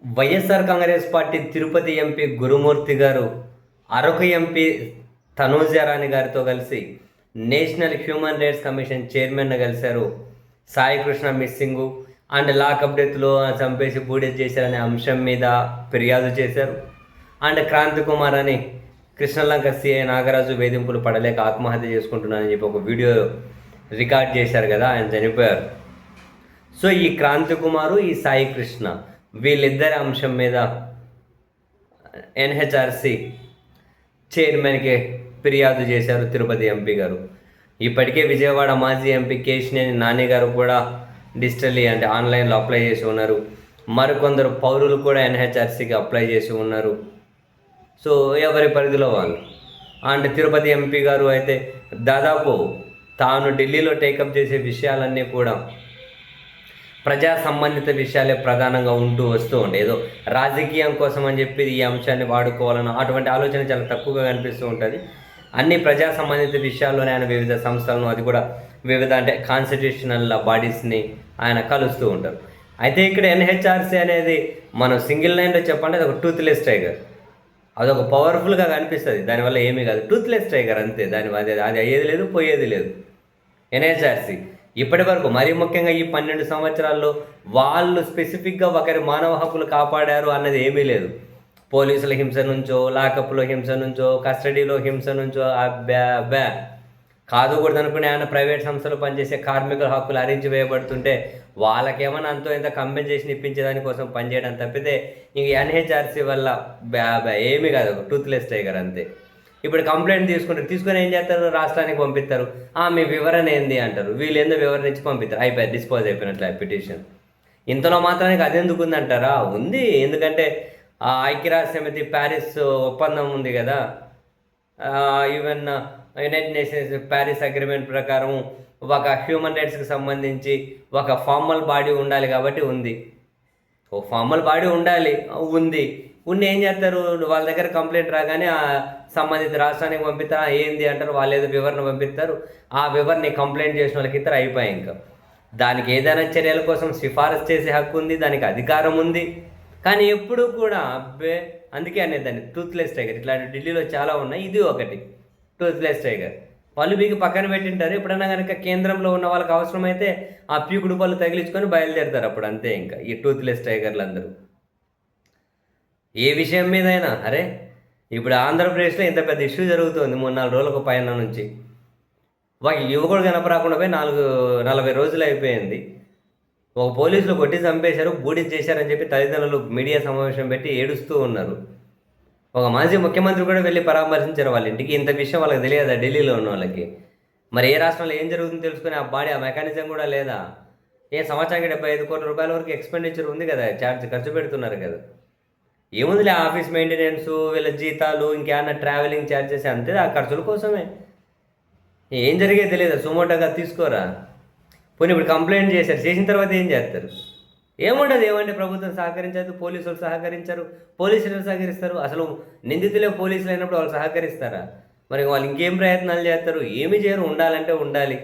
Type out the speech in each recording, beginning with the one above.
YSR Congress party Tirupati MP గురుమూర్తి గారు Araku MP Tanujarani గారితో కలిసి నేషనల్ హ్యూమన్ రైట్స్ కమిషన్ చైర్మన్ను కలిశారు. సాయికృష్ణ మిస్సింగు అండ్ లాకప్ డెత్లో చంపేసి బూడిద చేశారనే అంశం మీద ఫిర్యాదు చేశారు. అండ్ క్రాంతి కుమార్ అని కృష్ణలంక సిఐ నాగరాజు వేధింపులు పడలేక ఆత్మహత్య చేసుకుంటున్నారని చెప్పి ఒక వీడియో రికార్డ్ చేశారు కదా, ఆయన చనిపోయారు. సో ఈ క్రాంతి కుమారు, ఈ సాయి కృష్ణ వీళ్ళిద్దరి అంశం మీద ఎన్హెచ్ఆర్సి చైర్మన్కి ఫిర్యాదు చేశారు తిరుపతి ఎంపీ గారు. ఇప్పటికే విజయవాడ మాజీ ఎంపీ కేశినేని నాని గారు కూడా డిజిటల్లీ అంటే ఆన్లైన్లో అప్లై చేసి ఉన్నారు. మరికొందరు పౌరులు కూడా ఎన్హెచ్ఆర్సీకి అప్లై చేసి ఉన్నారు. సో ఎవరి పరిధిలో వాళ్ళు. అండ్ తిరుపతి ఎంపీ గారు అయితే దాదాపు తాను ఢిల్లీలో టేకప్ చేసే విషయాలన్నీ కూడా ప్రజా సంబంధిత విషయాలే ప్రధానంగా ఉంటూ వస్తూ ఉండే, ఏదో రాజకీయం కోసం అని చెప్పి ఈ అంశాన్ని వాడుకోవాలన్న అటువంటి ఆలోచన చాలా తక్కువగా కనిపిస్తూ ఉంటుంది. అన్ని ప్రజా సంబంధిత విషయాల్లోనే ఆయన వివిధ సంస్థలను, అది కూడా వివిధ అంటే కాన్స్టిట్యూషనల్ బాడీస్ని ఆయన కలుస్తూ ఉంటారు. అయితే ఇక్కడ ఎన్హెచ్ఆర్సీ అనేది మనం సింగిల్ లైన్లో చెప్పండి, అది ఒక టూత్లెస్ టైగర్. అదొక పవర్ఫుల్గా కనిపిస్తుంది, దానివల్ల ఏమీ కాదు. టూత్లెస్ టైగర్ అంతే, అది అయ్యేది లేదు, పోయేది లేదు. ఎన్హెచ్ఆర్సీ ఇప్పటి వరకు మరీ ముఖ్యంగా ఈ 12 సంవత్సరాల్లో వాళ్ళు స్పెసిఫిక్గా ఒకరి మానవ హక్కులు కాపాడారు అన్నది ఏమీ లేదు. పోలీసుల హింస నుంచో, లాకప్లో హింస నుంచో, కస్టడీలో హింస నుంచో అబ్బా కాదుకూడదు అనుకునే ఆయన ప్రైవేట్ సంస్థలు పనిచేసే కార్మికుల హక్కులు హరించి వేయబడుతుంటే వాళ్ళకేమైనా అంతో ఇంత కంపెన్సేషన్ ఇప్పించేదానికోసం పనిచేయడం తప్పితే ఇంక ఎన్హెచ్ఆర్సీ వల్ల ఏమీ కాదు, ఒక టూత్లెస్ టైగర్ అంతే. ఇప్పుడు కంప్లైంట్ తీసుకొని ఏం చేస్తారు, రాష్ట్రానికి పంపిస్తారు. మీ వివరణ ఏంది అంటారు, వీళ్ళు ఏందో వివరణ ఇచ్చి పంపిస్తారు, అయిపోయి డిస్పోజ్ అయిపోయినట్లు ఆ పిటిషన్. ఇంతలో మాత్రానికి అదెందుకు ఉందంటారా? ఉంది, ఎందుకంటే ఐక్యరాజ్య సమితి ప్యారిస్ ఒప్పందం ఉంది కదా, even United nations Paris agreement ప్రకారం ఒక హ్యూమన్ రైట్స్కి సంబంధించి ఒక ఫార్మల్ బాడీ ఉండాలి కాబట్టి ఉంది. ఓ ఫార్మల్ బాడీ ఉండాలి, ఉండి ఏం చేస్తారు, వాళ్ళ దగ్గర కంప్లైంట్ రాగానే సంబంధిత రాష్ట్రానికి పంపిస్తారు. ఏంది అంటారు, వాళ్ళు ఏదో వివరణ పంపిస్తారు. ఆ వివరణ కంప్లైంట్ చేసిన వాళ్ళకి ఇద్దరు అయిపోయాయి. ఇంకా దానికి ఏదైనా చర్యల కోసం సిఫారసు చేసే హక్కు ఉంది, దానికి అధికారం ఉంది. కానీ ఎప్పుడూ కూడా అందుకే అనేది దాన్ని టూత్లెస్ టైగర్. ఇట్లాంటి ఢిల్లీలో చాలా ఉన్నాయి, ఇది ఒకటి టూత్లెస్ టైగర్. పళ్ళు బీగి పక్కన పెట్టింటారు. ఎప్పుడన్నా కనుక కేంద్రంలో ఉన్న వాళ్ళకి అవసరమైతే ఆ పీకుడు పళ్ళు తగిలించుకొని బయలుదేరుతారు అప్పుడు, అంతే. ఇంకా ఈ టూత్లెస్ టైగర్లు అందరూ ఏ విషయం మీదైనా అరే ఇప్పుడు ఆంధ్రప్రదేశ్లో ఇంత పెద్ద ఇష్యూ జరుగుతుంది 3-4 రోజులకు పైన నుంచి. ఒక యువకుడు కనపరాకుండా పోయి 40 రోజులు అయిపోయింది. ఒక పోలీసులు కొట్టి చంపేశారు, బూడిద చేశారని చెప్పి తల్లిదండ్రులు మీడియా సమావేశం పెట్టి ఏడుస్తూ ఉన్నారు. ఒక మాజీ ముఖ్యమంత్రి కూడా వెళ్ళి పరామర్శించారు వాళ్ళ ఇంటికి. ఇంత విషయం వాళ్ళకి తెలియదా ఢిల్లీలో ఉన్న వాళ్ళకి? మరి ఏ రాష్ట్రంలో ఏం జరుగుతుందో తెలుసుకుని ఆ బాడీ, ఆ మెకానిజం కూడా లేదా? సంవత్సరానికి 75 కోట్ల రూపాయల వరకు ఎక్స్పెండిచర్ ఉంది కదా, ఖర్చు పెడుతున్నారు కదా. ఏముందిలే ఆఫీస్ మెయింటెనెన్సు, వీళ్ళ జీతాలు, ఇంకేమన్నా ట్రావెలింగ్ ఛార్జెస్, అంతే. ఆ ఖర్చుల కోసమే. ఏం జరిగేది తెలియదు, సుమోటోగా తీసుకోరా. పోనీ ఇప్పుడు కంప్లైంట్ చేసిన తర్వాత ఏం చేస్తారు? ఏముండదు. ఏమంటే ప్రభుత్వం సహకరించదు, పోలీసులు సహకరించరు. పోలీసులు సహకరిస్తారు? అసలు నిందితులే పోలీసులు అయినప్పుడు వాళ్ళు సహకరిస్తారా? మరి వాళ్ళు ఇంకేం ప్రయత్నాలు చేస్తారు? ఏమి చేయరు. ఉండాలంటే ఉండాలి.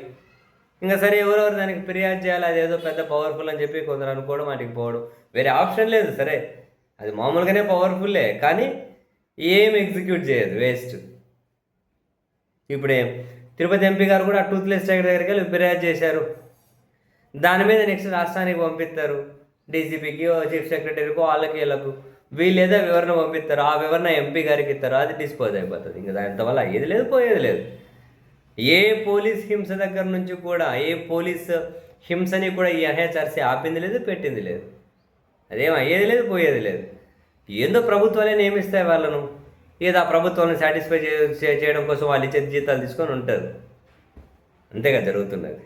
ఇంకా సరే, ఎవరెవరు దానికి ఫిర్యాదు చేయాలి, అదేదో పెద్ద పవర్ఫుల్ అని చెప్పి కొందరు అనుకోవడం, వాటికి పోవడం, వేరే ఆప్షన్ లేదు. సరే, అది మామూలుగానే పవర్ఫుల్లే, కానీ ఏం ఎగ్జిక్యూట్ చేయదు, వేస్ట్. ఇప్పుడే తిరుపతి ఎంపీ గారు కూడా టూత్లెస్ టైగర్ దగ్గరికి వెళ్ళి ఫిర్యాదు చేశారు. దాని మీద నెక్స్ట్ రాష్ట్రానికి పంపిస్తారు, డీజీపీకి, చీఫ్ సెక్రటరీకో, వాళ్ళకి వీళ్ళకు. వీళ్ళు ఏదో వివరణ పంపిస్తారు, ఆ వివరణ ఎంపీ గారికి ఇస్తారు, అది డిస్పోజ్ అయిపోతుంది. ఇంకా దానివల్ల ఏది లేదు, పోయేది లేదు. ఏ పోలీస్ హింస దగ్గర నుంచి కూడా, ఏ పోలీస్ హింసని కూడా ఈ ఎన్హెచ్ఆర్సీ ఆపింది లేదు, పెట్టింది లేదు. అదేం అయ్యేది లేదు, పోయేది లేదు. ఏందో ప్రభుత్వాలే నియమిస్తాయి వాళ్ళను, ఏదో ఆ ప్రభుత్వాన్ని సాటిస్ఫై చేయడం కోసం వాళ్ళు ఇచ్చే జీతాలు తీసుకొని ఉంటారు. అంతేగా జరుగుతున్నది.